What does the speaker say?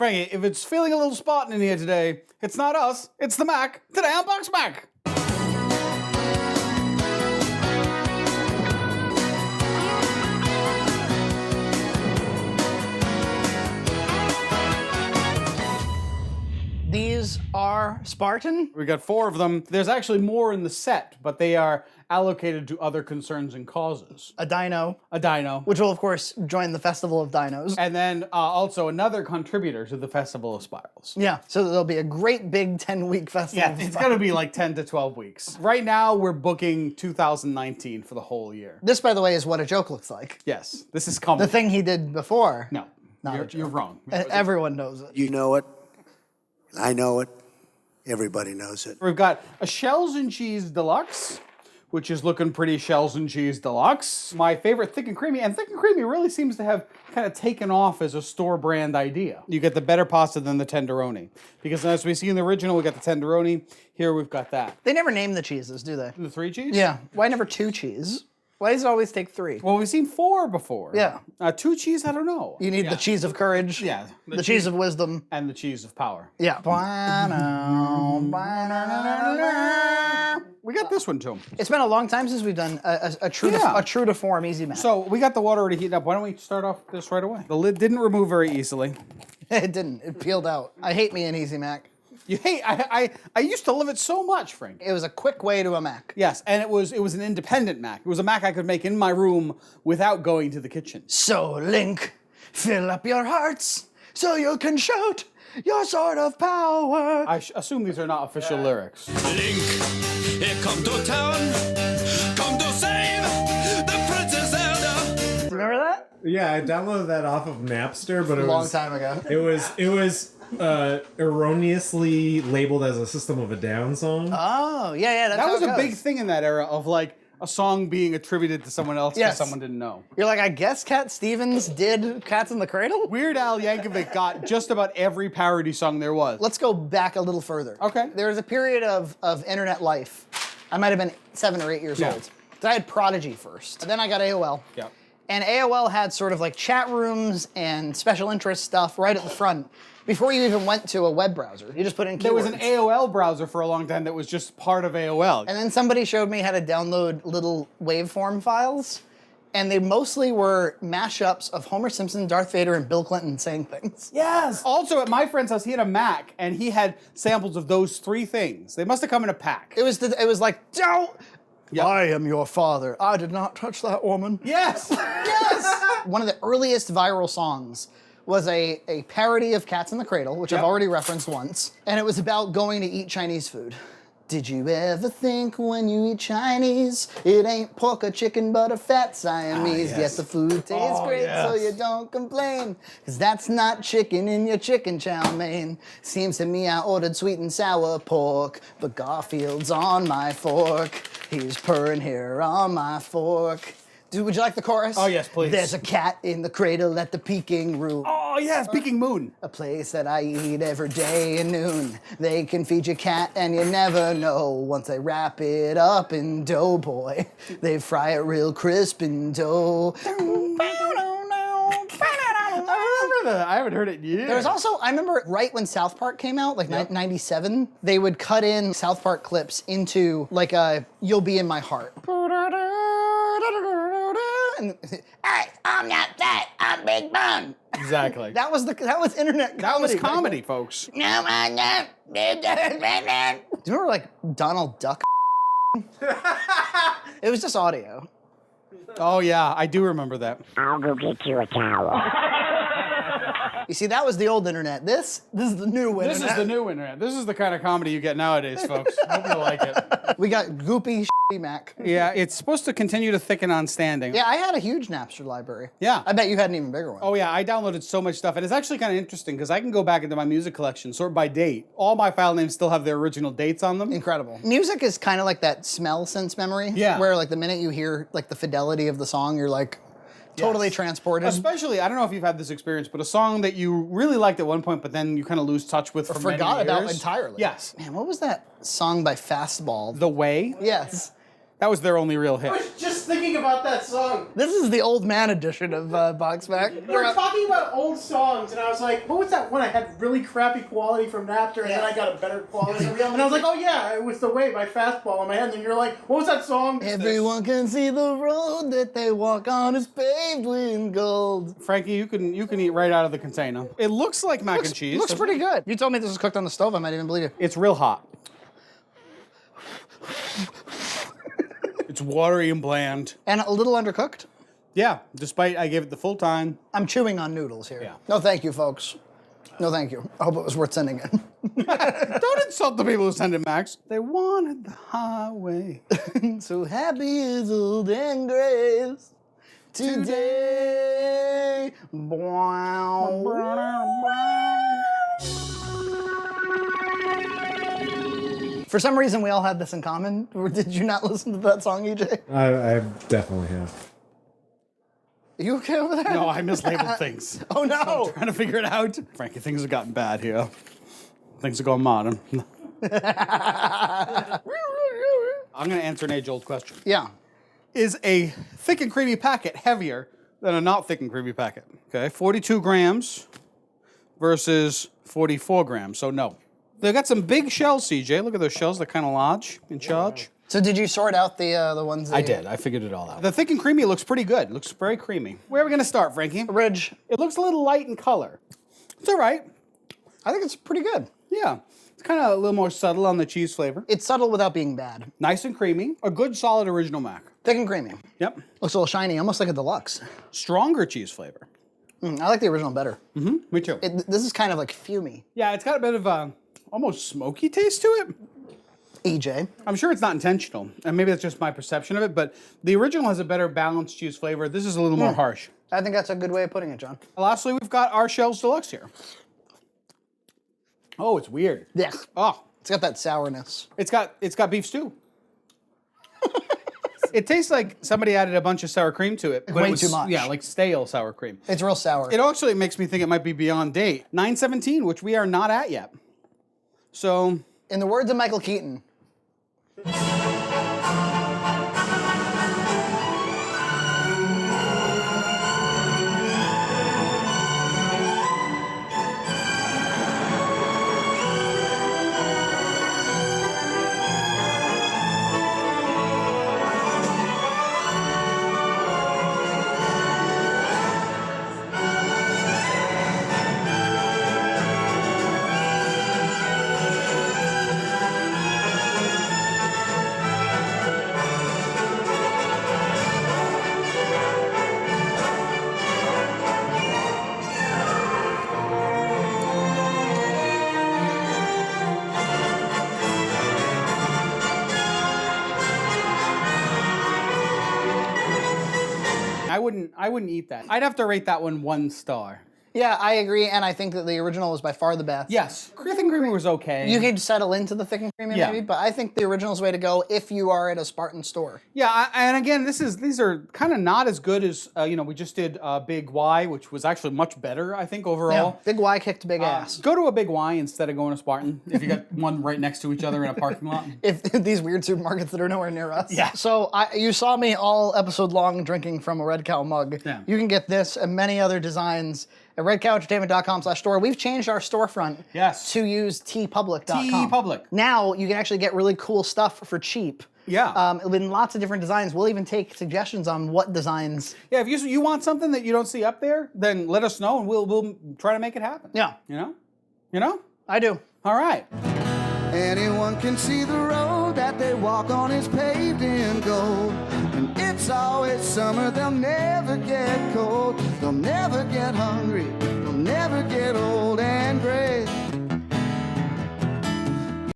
Frankie, if it's feeling a little Spartan in here today, it's not us, it's the Mac. Today on BoxMac. These are Spartan. We got 4 of them. There's actually more in the set, but they are allocated to other concerns and causes. A dino. A dino. Which will, of course, join the Festival of Dinos. And then also another contributor to the Festival of Spirals. Yeah, so there'll be a great big 10-week festival. Yeah, it's going to be like 10 to 12 weeks. Right now, we're booking 2019 for the whole year. This, by the way, is what a joke looks like. Yes, this is coming. The thing he did before. No, Not you're wrong. Everyone knows it. You know it. I know it. Everybody knows it. We've got a Shells and Cheese Deluxe, which is looking pretty Shells and Cheese Deluxe. My favorite Thick and Creamy, and Thick and Creamy really seems to have kind of taken off as a store brand idea. You get the better pasta than the tenderoni. Because as we see in the original, we got the tenderoni. Here we've got that. They never name the cheeses, do they? The 3 cheese? Yeah. Why never 2 cheese? Why does it always take 3? Well, we've seen 4 before. Yeah. 2 cheese, I don't know. You need the cheese of courage. Yeah. The cheese of wisdom. And the cheese of power. Yeah. We got this one too. It's been a long time since we've done a true to form Easy Mac. So we got the water already heated up. Why don't we start off this right away? The lid didn't remove very easily. It didn't. It peeled out. I hate me an Easy Mac. You hate, I used to love it so much, Frank. It was a quick way to a Mac. Yes, and it was an independent Mac. It was a Mac I could make in my room without going to the kitchen. So, Link, fill up your hearts so you can shout your sword of power. I assume these are not official lyrics. Link, here come to town, come to save the Princess Zelda. Do you remember that? Yeah, I downloaded that off of Napster, but it A long was time ago. It was erroneously labeled as a System of a Down song. Oh, yeah, that's That how was it a goes. big thing in that era of like a song being attributed to someone else because Yes. someone didn't know. You're like, I guess Cat Stevens did Cats in the Cradle? Weird Al Yankovic got just about every parody song there was. Let's go back a little further. Okay. There was a period of internet life. I might have been 7 or 8 years Yeah. old. So I had Prodigy first. Then I got AOL. Yeah. And AOL had sort of like chat rooms and special interest stuff right at the front before you even went to a web browser. You just put in keywords. There was an AOL browser for a long time that was just part of AOL. And then somebody showed me how to download little waveform files. And they mostly were mashups of Homer Simpson, Darth Vader, and Bill Clinton saying things. Yes. Also, at my friend's house, he had a Mac, and he had samples of those 3 things. They must have come in a pack. It was like, don't. Yep. I am your father. I did not touch that woman. Yes. Yes! One of the earliest viral songs was a parody of Cats in the Cradle, which I've already referenced once, and it was about going to eat Chinese food. Did you ever think when you eat Chinese, it ain't pork or chicken but a fat Siamese? yes. Yet the food tastes great so you don't complain, cause that's not chicken in your chicken chow mein. Seems to me I ordered sweet and sour pork, but Garfield's on my fork. He's purring here on my fork. Dude, would you like the chorus? Oh, yes, please. There's a cat in the cradle at the Peking room. Oh, yeah, Speaking Moon. A place that I eat every day at noon. They can feed your cat and you never know. Once they wrap it up in dough, boy, they fry it real crisp in dough. I remember that. I haven't heard it in years. There was also, I remember right when South Park came out, like 97, they would cut in South Park clips into like a You'll Be in My Heart. And, hey, I'm not fat, I'm Big Bun. Exactly. That was internet comedy. That was comedy, folks. No, I'm not. Do you remember like Donald Duck? It was just audio. Oh, yeah, I do remember that. I'll go get you a towel. You see, that was the old internet. This is the new internet. This is the new internet. This is the kind of comedy you get nowadays, folks. Hope you like it. We got goopy Mac. Yeah, it's supposed to continue to thicken on standing. Yeah, I had a huge Napster library. Yeah. I bet you had an even bigger one. Oh yeah, I downloaded so much stuff, and it's actually kind of interesting because I can go back into my music collection, sort by date. All my file names still have their original dates on them. Incredible. Music is kind of like that smell sense memory. Yeah. Where like the minute you hear like the fidelity of the song, you're like totally transported. Especially, I don't know if you've had this experience, but a song that you really liked at one point, but then you kind of lose touch with for many Forgot about years. entirely. Yes. Man, what was that song by Fastball? The Way. Yes. That was their only real hit. I was just thinking about that song. This is the old man edition of BoxMac. We were talking about old songs, and I was like, what was that one I had really crappy quality from Napster, and then I got a better quality. And I was like, oh yeah, it was The Way by Fastball in my head, and then you're like, what was that song? Everyone can see the road that they walk on is paved with gold. Frankie, you can eat right out of the container. It looks like mac and cheese. Looks pretty good. You told me this was cooked on the stove, I might even believe you. It's real hot. It's watery and bland. And a little undercooked. Yeah, despite I gave it the full time. I'm chewing on noodles here. Yeah. No thank you, folks. No thank you. I hope it was worth sending it. Don't insult the people who send it, Max. They wanted the highway. So happy is old and grace today. For some reason, we all had this in common. Did you not listen to that song, EJ? I definitely have. Are you okay over there? No, I mislabeled things. Oh no! I'm trying to figure it out. Frankie, things have gotten bad here. Things are going modern. I'm going to answer an age-old question. Yeah. Is a thick and creamy packet heavier than a not thick and creamy packet? Okay, 42 grams versus 44 grams, so no. They got some big shells, CJ. Look at those shells. They're kind of large in charge. So did you sort out the ones that I did. I figured it all out. The thick and creamy looks pretty good. It looks very creamy. Where are we going to start, Frankie? Ridge. It looks a little light in color. It's all right. I think it's pretty good. Yeah. It's kind of a little more subtle on the cheese flavor. It's subtle without being bad. Nice and creamy. A good, solid original mac. Thick and creamy. Yep. Looks a little shiny, almost like a deluxe. Stronger cheese flavor. I like the original better. Me too. This is kind of like fumey. Yeah, it's got a bit of a almost smoky taste to it. EJ. I'm sure it's not intentional, and maybe that's just my perception of it, but the original has a better balanced cheese flavor. This is a little more harsh. I think that's a good way of putting it, John. Lastly, we've got our Shells Deluxe here. Oh, it's weird. Yeah. Oh, It's got that sourness. it's got beef stew. It tastes like somebody added a bunch of sour cream to it. But Way it was, too much. Yeah, like stale sour cream. It's real sour. It actually makes me think it might be beyond date. 9/17, which we are not at yet. So, In the words of Michael Keaton, I wouldn't eat that. I'd have to rate that one 1 star. yeah, I agree, and I think that the original was by far the best. Yes, thick and creamy was okay. You could settle into the thick and creamy Yeah. maybe, but I think the original's the way to go if you are at a Spartan store. Yeah, and again, these are kind of not as good as we just did Big Y, which was actually much better, I think, overall. Big Y kicked big ass. Go to a Big Y instead of going to Spartan if you got one right next to each other in a parking lot. If these weird supermarkets that are nowhere near us. Yeah. So you saw me all episode long drinking from a Red Cow mug. Yeah. You can get this and many other designs at redcowentertainment.com/store. We've changed our storefront Yes. to use tpublic.com. TeePublic. Now you can actually get really cool stuff for cheap. Yeah. In lots of different designs. We'll even take suggestions on what designs. Yeah, if you want something that you don't see up there, then let us know and we'll try to make it happen. Yeah. You know? I do. All right. Anyone can see the road that they walk on is paved in gold. And it's always summer, they'll never get cold. They'll never get hungry, they'll